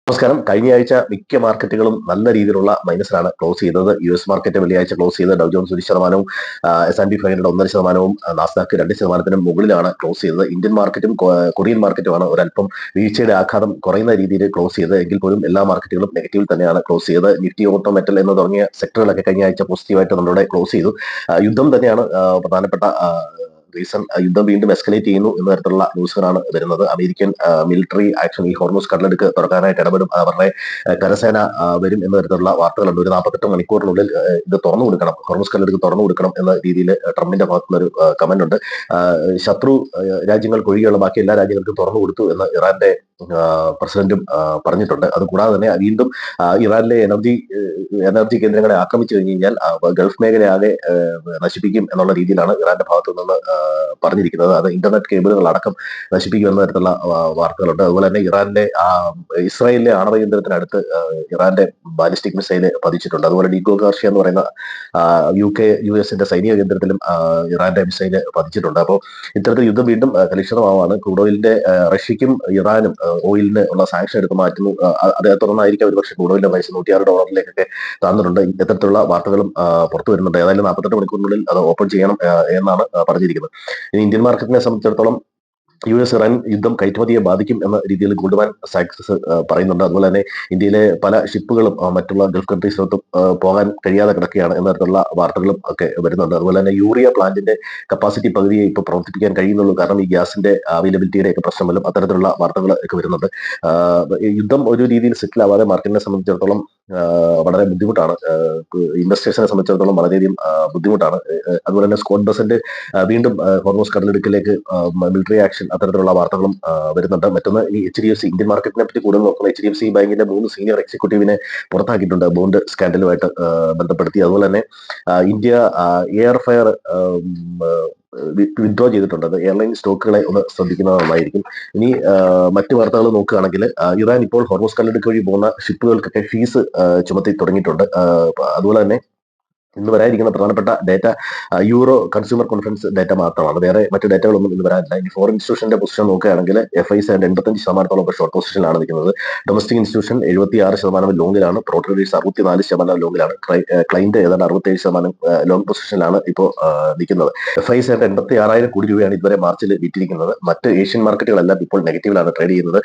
നമസ്കാരം. കഴിഞ്ഞ ആഴ്ച മിക്ക മാർക്കറ്റുകളും നല്ല രീതിയിലുള്ള മൈനസിലാണ് ക്ലോസ് ചെയ്തത്. യുഎസ് മാർക്കറ്റ് വെള്ളിയാഴ്ച ക്ലോസ് ചെയ്തത്. ഡൗ ജോൺസ് 1%, S&P 500 1.5%, നാസ്ഡാക്ക് 2%-നും മുകളിലാണ് ക്ലോസ് ചെയ്തത്. ഇന്ത്യൻ മാർക്കറ്റും കൊറിയൻ മാർക്കറ്റുമാണ് ഒരല്പം വീഴ്ചയുടെ ആഘാതം കുറയുന്ന രീതിയിൽ ക്ലോസ് ചെയ്തത്. എങ്കിൽ പോലും എല്ലാ മാർക്കറ്റുകളും നെഗറ്റീവിൽ തന്നെയാണ് ക്ലോസ് ചെയ്തത്. നിഫ്റ്റി, ഓട്ടോ, മെറ്റൽ എന്ന് തുടങ്ങിയ സെക്ടറുകളൊക്കെ കഴിഞ്ഞ ആഴ്ച പോസിറ്റീവായിട്ട് നമ്മളുടെ ക്ലോസ് ചെയ്തു. യുദ്ധം തന്നെയാണ് പ്രധാനപ്പെട്ട റീസൺ. യുദ്ധം വീണ്ടും എസ്കലേറ്റ് ചെയ്യുന്നു എന്ന തരത്തിലുള്ള ന്യൂസുകളാണ് വരുന്നത്. അമേരിക്കൻ മിലിറ്ററി ആക്ഷൻ ഈ ഹോർമൂസ് കടലെടുക്ക് തുറക്കാനായിട്ട് ഇടപെടും, അവരുടെ കരസേന വരും എന്ന തരത്തിലുള്ള വാർത്തകളുണ്ട്. ഒരു 48 മണിക്കൂറിനുള്ളിൽ ഇത് തുറന്നു കൊടുക്കണം, ഹോർമൂസ് കടലെടുക്ക് തുറന്നു കൊടുക്കണം എന്ന രീതിയിൽ ട്രംപിന്റെ ഭാഗത്തുനിന്നൊരു കമന്റ് ഉണ്ട്. ശത്രു രാജ്യങ്ങൾക്ക് ഒഴികെയുള്ള ബാക്കി എല്ലാ രാജ്യങ്ങൾക്കും തുറന്നു കൊടുത്തു എന്ന് ഇറാന്റെ പ്രസിഡന്റും പറഞ്ഞിട്ടുണ്ട്. അതുകൂടാതെ തന്നെ വീണ്ടും ഇറാനിലെ എനർജി കേന്ദ്രങ്ങളെ ആക്രമിച്ചു കഴിഞ്ഞു കഴിഞ്ഞാൽ ഗൾഫ് മേഖലയാകെ നശിപ്പിക്കും എന്നുള്ള രീതിയിലാണ് ഇറാന്റെ ഭാഗത്തു നിന്ന് പറഞ്ഞിരിക്കുന്നത്. അത് ഇന്റർനെറ്റ് കേബിളുകൾ അടക്കം നശിപ്പിക്കും എന്ന തരത്തിലുള്ള വാർത്തകളുണ്ട്. അതുപോലെ തന്നെ ഇസ്രായേലിലെ ആണവ കേന്ദ്രത്തിനടുത്ത് ഇറാന്റെ ബാലിസ്റ്റിക് മിസൈല് പതിച്ചിട്ടുണ്ട്. അതുപോലെ ഡീഗോ ഗാർഷ്യ എന്ന് പറയുന്ന US സൈനിക കേന്ദ്രത്തിലും ഇറാന്റെ മിസൈല് പതിച്ചിട്ടുണ്ട്. അപ്പോൾ ഇത്തരത്തിൽ യുദ്ധം വീണ്ടും കലുഷിതമാവാണ്. ക്രൂഡ് ഓയിലിന്റെ റഷ്യക്കും ഇറാനും ഓയിലിന് ഉള്ള സാങ്ഷൻ എടുത്ത് മാറ്റുന്നു. അതേ തുടർന്നായിരിക്കും ഒരുപക്ഷെ ക്രൂഡ് ഓയിലിന്റെ പ്രൈസ് $106 താഴ്ന്നിട്ടുണ്ട്. ഇത്തരത്തിലുള്ള വാർത്തകളും പുറത്തു വരുന്നുണ്ട്. ഏതായാലും 48 മണിക്കൂറിനുള്ളിൽ അത് ഓപ്പൺ ചെയ്യണം എന്നാണ് പറഞ്ഞിരിക്കുന്നത്. ഇനി ഇന്ത്യൻ മാർക്കറ്റിനെ സംബന്ധിച്ചിടത്തോളം US-ഇറാൻ യുദ്ധം കയറ്റുമതിയെ ബാധിക്കും എന്ന രീതിയിൽ ഗോൾഡ്മാൻ സാക്സ് പറയുന്നുണ്ട്. അതുപോലെ തന്നെ ഇന്ത്യയിലെ പല ഷിപ്പുകളും മറ്റുള്ള ഗൾഫ് കൺട്രീസിലോട്ടും പോകാൻ കഴിയാതെ കിടക്കുകയാണ് എന്ന തരത്തിലുള്ള വാർത്തകളും ഒക്കെ വരുന്നുണ്ട്. അതുപോലെ തന്നെ യൂറിയ പ്ലാന്റിന്റെ കപ്പാസിറ്റി പകുതിയെ ഇപ്പോൾ പ്രവർത്തിപ്പിക്കാൻ കഴിയുന്നുള്ളൂ, കാരണം ഈ ഗ്യാസിന്റെ അവൈലബിലിറ്റിയുടെ ഒക്കെ പ്രശ്നം വരും. അത്തരത്തിലുള്ള വാർത്തകൾ ഒക്കെ വരുന്നുണ്ട്. യുദ്ധം ഒരു രീതിയിൽ സെറ്റിൽ ആവാതെ മാർക്കറ്റിനെ സംബന്ധിച്ചിടത്തോളം വളരെ ബുദ്ധിമുട്ടാണ്. ഇൻവെസ്റ്റേഴ്സിനെ സംബന്ധിച്ചിടത്തോളം വളരെയധികം ബുദ്ധിമുട്ടാണ്. അതുപോലെ തന്നെ സ്കോട്ട് ബസന്റ് വീണ്ടും ഹോർമൂസ് കടലിടുക്കിലേക്ക് മിലിറ്ററി ആക്ഷൻ, അത്തരത്തിലുള്ള വാർത്തകളും വരുന്നുണ്ട്. മറ്റൊന്ന്, ഈ HDFC ഇന്ത്യൻ മാർക്കറ്റിനെ പറ്റി കൂടുതൽ നോക്കുന്ന HDFC ബാങ്കിന്റെ 3 സീനിയർ എക്സിക്യൂട്ടീവിനെ പുറത്താക്കിയിട്ടുണ്ട് ബോണ്ട് സ്കാൻഡലുമായിട്ട് ബന്ധപ്പെടുത്തി. അതുപോലെ തന്നെ ഇന്ത്യ എയർ ഫെയർ വിത്ഡ്രോ ചെയ്തിട്ടുണ്ട്. അത് എയർലൈൻ സ്റ്റോക്കുകളെ ഒന്ന് ശ്രദ്ധിക്കുന്നത് നന്നായിരിക്കും. ഇനി മറ്റു വാർത്തകൾ നോക്കുകയാണെങ്കിൽ ഇറാൻ ഇപ്പോൾ ഹോർമൂസ് കടലിടുക്ക് വഴി പോകുന്ന ഷിപ്പുകൾക്കൊക്കെ ഫീസ് ചുമത്തി തുടങ്ങിയിട്ടുണ്ട്. അതുപോലെ തന്നെ ഇന്ന് വരാനിരിക്കുന്ന പ്രധാനപ്പെട്ട data euro consumer conference data മാത്രമാണ്. വേറെ മറ്റു ഡേറ്റകളൊന്നും ഇന്ന് വരാനില്ല. ഇനി ഫോറിൻ ഇൻസ്റ്റിറ്റ്യൂഷന്റെ പൊസിഷൻ നോക്കുകയാണെങ്കിൽ FIs 85% ഷോർട്ട് പൊസിഷനിലാണ് നിൽക്കുന്നത്. Domestic institution 76% ലോങ്ങിലാണ്. പ്രോട്രേഡേഴ്സ് 64% ലോങ്ങിലാണ്. ക്ലൈന്റ് ഏതാണ്ട് 67% ലോങ് പൊസിഷനിലാണ് ഇപ്പോൾ നിൽക്കുന്നത്. FIs 86,000 കോടി രൂപയാണ് ഇതുവരെ മാർച്ചിൽ വിറ്റിരിക്കുന്നത്. മറ്റ് ഏഷ്യൻ മാർക്കറ്റുകളെല്ലാം ഇപ്പോൾ നെഗറ്റീവിലാണ് ട്രേഡ് ചെയ്യുന്നത്.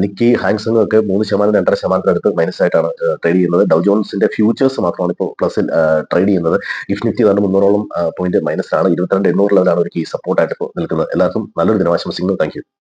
നിക്കി, ഹാങ്സങ് ഒക്കെ 3%, 2.5% അടുത്ത് മൈനസ് ആയിട്ടാണ് ട്രേഡ് ചെയ്യുന്നത്. ഡൗ ജോൺസിന്റെ ഫ്യൂച്ചേഴ്സ് മാത്രമാണ് ഇപ്പോൾ പ്ലസിൽ ട്രേഡ് ചെയ്യുന്നത്. ഗിഫ്റ്റ് നിഫ്റ്റി 300ഓളം പോയിന്റ് മൈനസിലാണ്. 22,800 ലെവലാണ് ഒരു കീ സപ്പോർട്ടായിട്ട് ഇപ്പോൾ നിൽക്കുന്നത്. എല്ലാവർക്കും നല്ലൊരു ദിനം ആശംസിക്കുന്നു. Thank you.